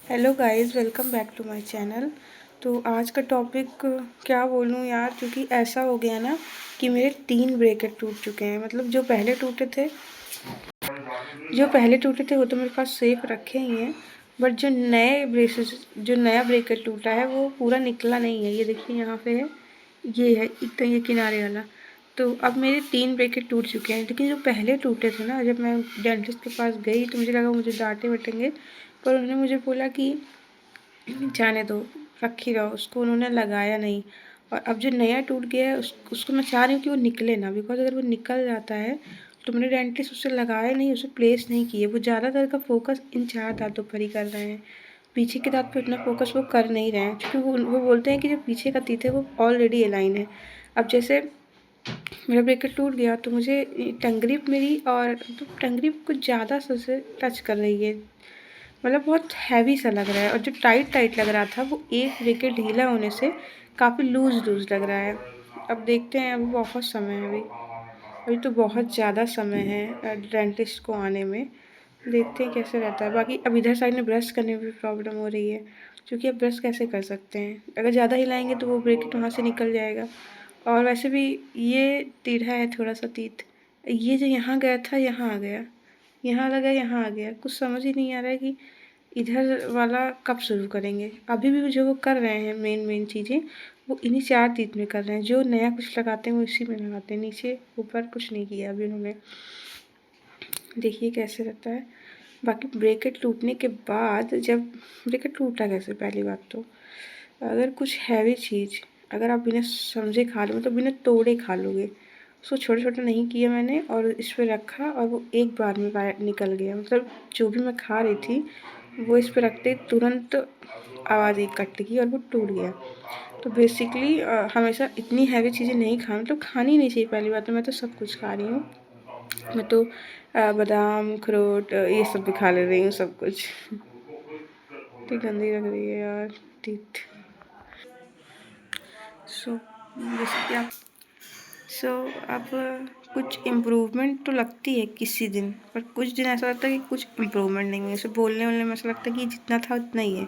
Hello guys, welcome back to my channel. तो आज का टॉपिक क्या बोलूँ यार, क्योंकि ऐसा हो गया ना कि मेरे 3 ब्रेकेट टूट चुके हैं। मतलब जो पहले टूटे थे वो तो मेरे पास सेफ रखे ही हैं। बट जो नया ब्रेकेट टूटा है वो पूरा निकला नहीं है। ये देखिए यहाँ पे है, ये है इतना, ये किनारे वाला। तो अब मेरे 3 ब्रेकेट टूट चुके हैं। लेकिन जो पहले टूटे थे ना, जब मैं डेंटिस्ट के पास गई तो मुझे लगा मुझे डांटे बटेंगे, पर उन्होंने मुझे बोला कि जाने दो, रख ही रहो उसको। उन्होंने लगाया नहीं। और अब जो नया टूट गया है उसको मैं चाह रही हूँ कि वो निकले ना, बिकॉज अगर वो निकल जाता है तो मेरे डेंटिस्ट उसे लगाया नहीं, उसे प्लेस नहीं किए। वो ज़्यादातर का फोकस इन 4 दांतों पर ही कर रहे हैं। पीछे के दांत पे उतना फोकस वो कर नहीं रहे हैं, क्योंकि वो बोलते हैं कि जो पीछे का teeth है वो ऑलरेडी अलाइन है। अब जैसे मेरा ब्रेकेट टूट गया तो मुझे टंगरिप मेरी और तो टंगरिप कुछ ज़्यादा से टच कर रही है। मतलब बहुत हैवी सा लग रहा है, और जो टाइट टाइट लग रहा था वो एक ब्रेकेट ढीला होने से काफ़ी लूज़ लूज़ लग रहा है। अब देखते हैं, अभी बहुत समय है। अभी तो बहुत ज़्यादा समय है डेंटिस्ट को आने में। देखते हैं कैसे रहता है। बाकी अब इधर साइड में ब्रश करने में भी प्रॉब्लम हो रही है, क्योंकि अब ब्रश कैसे कर सकते हैं, अगर ज़्यादा हिलाएंगे तो वो ब्रेकेट वहाँ से निकल जाएगा। और वैसे भी ये टेढ़ा है थोड़ा सा तीत, ये जो यहाँ गया था यहाँ आ गया, यहाँ लगा यहाँ आ गया। कुछ समझ ही नहीं आ रहा है कि इधर वाला कब शुरू करेंगे। अभी भी जो वो कर रहे हैं मेन मेन चीज़ें, वो इन्हीं 4 तीत में कर रहे हैं। जो नया कुछ लगाते हैं वो इसी में लगाते हैं, नीचे ऊपर कुछ नहीं किया अभी उन्होंने। देखिए कैसे रहता है। बाकी ब्रेकेट टूटने के बाद, जब ब्रेकेट टूटा कैसे, पहली बात तो अगर कुछ हैवी चीज़ अगर आप बिना समझे खा लो, मतलब बिना तोड़े खा लोगे, उसको छोटा छोटा नहीं किया मैंने और इस पर रखा और वो एक बार में बाहर निकल गया। मतलब जो भी मैं खा रही थी वो इस पर रखते ही तुरंत आवाज़ एक कट की और वो टूट गया। तो बेसिकली हमेशा इतनी हैवी चीज़ें नहीं खाना, मतलब खानी नहीं चाहिए। पहली बात तो मैं तो सब कुछ खा रही हूँ। मैं तो बादाम, अखरोट, ये सब भी खा ले रही हूँ, सब कुछ। इतनी गंदी लग रही है यार टीथ। सो जैसे कि आप सो अब कुछ इम्प्रूवमेंट तो लगती है किसी दिन, पर कुछ दिन ऐसा लगता है कि कुछ इम्प्रूवमेंट नहीं है। जैसे बोलने वोलने में ऐसा लगता है कि जितना था उतना ही है।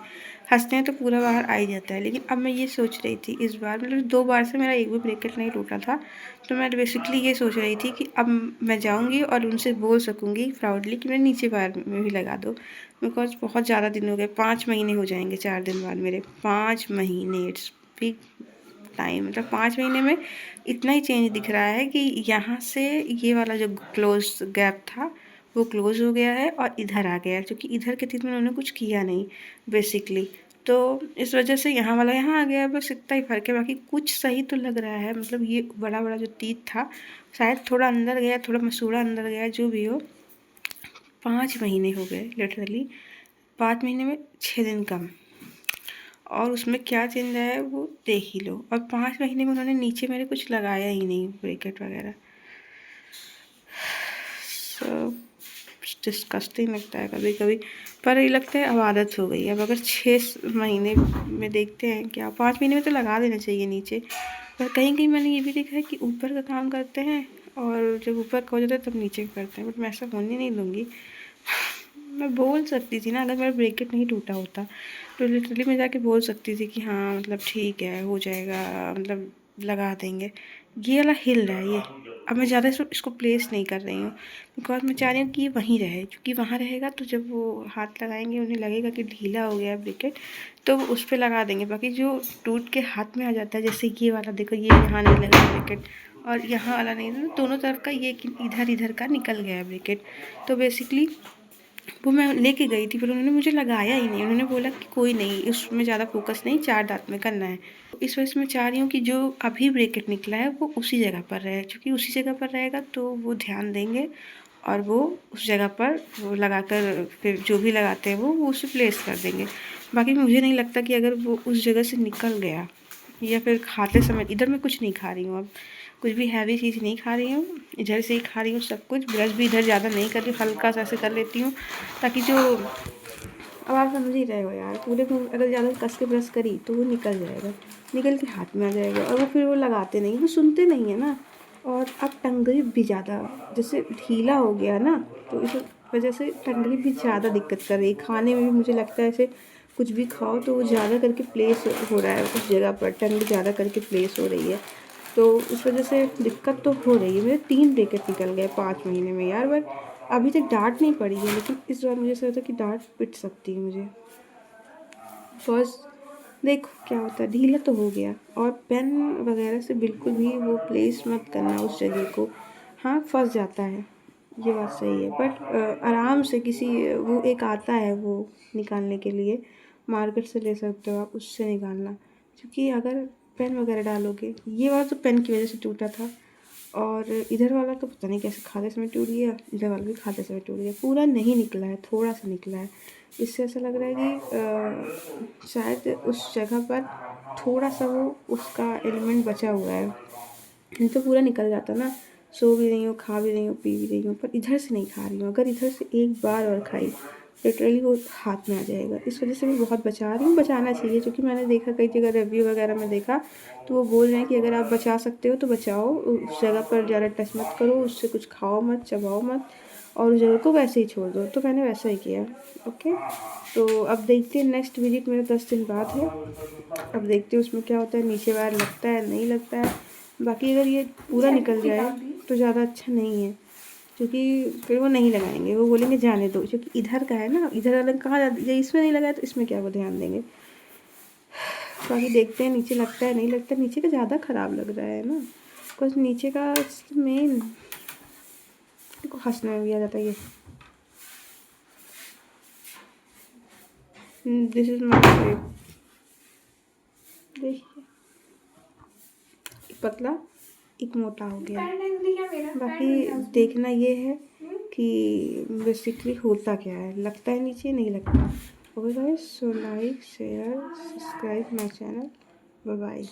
हंसते हैं तो पूरा बाहर आ ही जाता है। लेकिन अब मैं ये सोच रही थी इस बार, मतलब 2 बार से मेरा एक भी ब्रेकेट नहीं टूटा था, तो मैं बेसिकली ये सोच रही थी कि अब मैं जाऊँगी और उनसे बोल सकूँगी प्राउडली कि मेरे नीचे बार में भी लगा दो। बिकॉज बहुत ज़्यादा दिन हो गए, 5 महीने हो जाएंगे 4 दिन बाद मेरे। 5 महीने, इट्स बिग टाइम। मतलब 5 महीने में इतना ही चेंज दिख रहा है कि यहाँ से ये वाला जो क्लोज गैप था वो क्लोज हो गया है और इधर आ गया है, क्योंकि इधर के टीथ में उन्होंने कुछ किया नहीं बेसिकली। तो इस वजह से यहाँ वाला यहाँ आ गया है, बस इतना ही फ़र्क है। बाकी कुछ सही तो लग रहा है। मतलब ये बड़ा बड़ा जो टीथ था शायद थोड़ा अंदर गया, थोड़ा मसूड़ा अंदर गया, जो भी हो। 5 महीने हो गए लिटरली, 5 महीने में 6 दिन कम। और उसमें क्या चेंज आया है वो देख ही लो। और 5 महीने में उन्होंने नीचे मेरे कुछ लगाया ही नहीं, ब्रेकेट वगैरह। सब डिस्कस्टिंग लगता है कभी कभी, पर ये लगता है अब आदत हो गई है। अब अगर 6 महीने में देखते हैं, क्या 5 महीने में तो लगा देना चाहिए नीचे। पर कहीं कहीं मैंने ये भी देखा है कि ऊपर का काम करते हैं और जब ऊपर का हो जाता है तब नीचे का करते हैं। बट मैं ऐसा होने नहीं दूँगी। मैं बोल सकती थी ना, अगर मेरा ब्रेकेट नहीं टूटा होता तो लिटरली मैं जाके बोल सकती थी कि हाँ मतलब ठीक है, हो जाएगा, मतलब लगा देंगे। ये वाला हिल रहा है ये। अब मैं ज़्यादा इसको प्लेस नहीं कर रही हूँ, बिकॉज मैं चाह रही हूँ कि ये वहीं रहे, क्योंकि वहाँ रहेगा तो जब वो हाथ लगाएंगे उन्हें लगेगा कि ढीला हो गया है ब्रेकेट, तो वो उस पर लगा देंगे। बाकी जो टूट के हाथ में आ जाता है, जैसे ये वाला देखो, ये यहाँ नहीं लगा ब्रेकेट और यहाँ वाला नहीं, दोनों तरफ का ये इधर इधर का निकल गया है ब्रेकेट। तो बेसिकली वो मैं लेके गई थी, पर उन्होंने मुझे लगाया ही नहीं। उन्होंने बोला कि कोई नहीं, उसमें ज़्यादा फोकस नहीं, 4 दांत में करना है। इस वजह से मैं चाह रही हूँ कि जो अभी ब्रेकेट निकला है वो उसी जगह पर रहे, क्योंकि उसी जगह पर रहेगा तो वो ध्यान देंगे और वो उस जगह पर वो लगाकर फिर जो भी लगाते हैं वो उसे प्लेस कर देंगे। बाकी मुझे नहीं लगता कि अगर वो उस जगह से निकल गया, या फिर खाते समय इधर मैं कुछ नहीं खा रही हूँ, अब कुछ भी हैवी चीज़ नहीं खा रही हूँ, इधर से ही खा रही हूँ सब कुछ। ब्रश भी इधर ज़्यादा नहीं कर रही हूँ, हल्का सा ऐसे कर लेती हूँ, ताकि जो, अब आप समझ ही रहे हो यार, पूरे को अगर ज़्यादा कस के ब्रश करी तो वो निकल जाएगा, निकल के हाथ में आ जाएगा, और वो फिर वो लगाते नहीं, वो सुनते नहीं है ना। और अब टंगरी भी ज़्यादा जैसे ढीला हो गया ना, तो इस वजह से टंगरी भी ज़्यादा दिक्कत कर रही है। खाने में भी मुझे लगता है ऐसे कुछ भी खाओ तो वो ज़्यादा करके प्लेस हो रहा है उस जगह पर, टंग ज़्यादा करके प्लेस हो रही है, तो उस वजह से दिक्कत तो हो रही है। मेरे 3 ब्रेकेट निकल गए 5 महीने में यार, बट अभी तक डांट नहीं पड़ी है, लेकिन इस बार मुझे ऐसा होता है कि डांट पिट सकती है मुझे। बस देखो क्या होता है, ढीला तो हो गया। और पेन वगैरह से बिल्कुल भी वो प्लेस मत करना उस जगह को। हाँ फंस जाता है, ये बात सही है, बट आराम से किसी वो एक आता है वो निकालने के लिए, मार्केट से ले सकते हो आप, उससे निकालना। क्योंकि अगर पेन वगैरह डालोगे, ये वाला तो पेन की वजह से टूटा था, और इधर वाला तो पता नहीं कैसे खाते समय टूट गया, इधर वाला भी खाते समय टूट गया। पूरा नहीं निकला है, थोड़ा सा निकला है। इससे ऐसा लग रहा है कि शायद उस जगह पर थोड़ा सा वो उसका एलिमेंट बचा हुआ है, नहीं तो पूरा निकल जाता ना। सो भी रही हूँ, खा भी रही हूँ, पी भी रही हूँ, पर इधर से नहीं खा रही हूँ। अगर इधर से एक बार और खाई लिटरली वो हाथ में आ जाएगा। इस वजह से मैं बहुत बचा रही हूँ, बचाना चाहिए, क्योंकि मैंने देखा कई जगह रिव्यू वगैरह में देखा तो वो बोल रहे हैं कि अगर आप बचा सकते हो तो बचाओ, उस जगह पर ज़्यादा टच मत करो, उससे कुछ खाओ मत, चबाओ मत, और उस जगह को वैसे ही छोड़ दो। तो मैंने वैसा ही किया। ओके, तो अब देखते हैं, नेक्स्ट विजिट मेरा 10 दिन बाद है। अब देखते हैं उसमें क्या होता है, नीचे वायर लगता है नहीं लगता है। बाकी अगर ये पूरा निकल जाए तो ज़्यादा अच्छा नहीं है, क्योंकि फिर वो नहीं लगाएंगे, वो बोलेंगे जाने दो, क्योंकि इधर का है ना, इधर वाला कहाँ ये इसमें नहीं लगा है तो इसमें क्या वो ध्यान देंगे। बाकी देखते हैं नीचे लगता है नहीं लगता। नीचे का ज़्यादा ख़राब लग रहा है ना, कुछ नीचे का मेन को हंसने में भी आ जाता है। ये दिस इज माई शेप, देखिए एक पतला एक मोटा हो गया। बाकी देखना ये है कि बेसिकली होता क्या है, लगता है नीचे नहीं लगता। Okay guys, so like share subscribe my channel, bye bye.